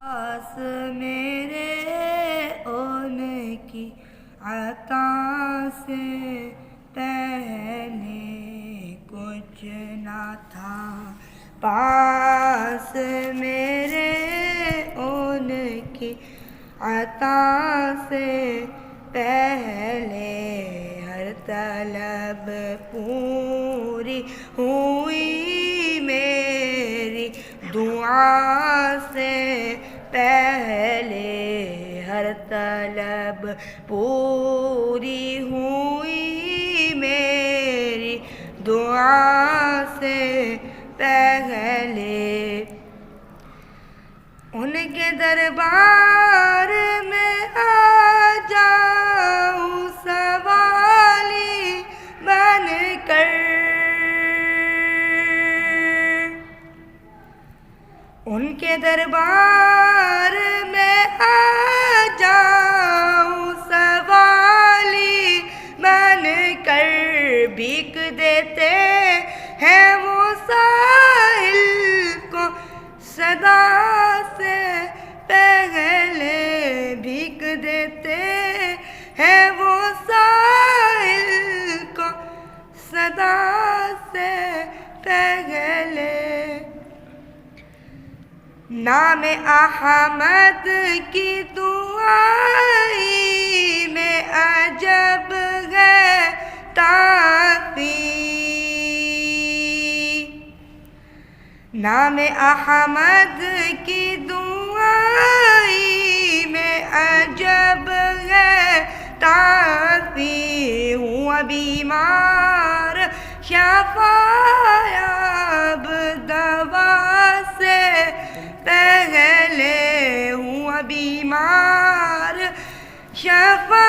پاس میرے ان کی عطا سے پہلے کچھ نہ تھا، پاس میرے ان کی عطا سے پہلے ہر طلب پوری ہوئی میری دعا سے پہلے ہر طلب پوری ہوئی میری دعا سے پہلے ان کے دربار میں آ جاؤں سوالی بن کر، ان کے دربار میں آ جاؤں سوالی بن کر، بھیک دیتے ہیں وہ ساحل کو صدا سے پہلے، بھیک دیتے ہیں وہ ساحل کو صدا سے پہلے، نام احمد کی دعائی میں عجب ہے تاثیر، نام احمد کی دعائی میں عجب ہے تاثیر، ہوا بیمار شفایاب دوا سے پہلے، ہوا بیمار شفا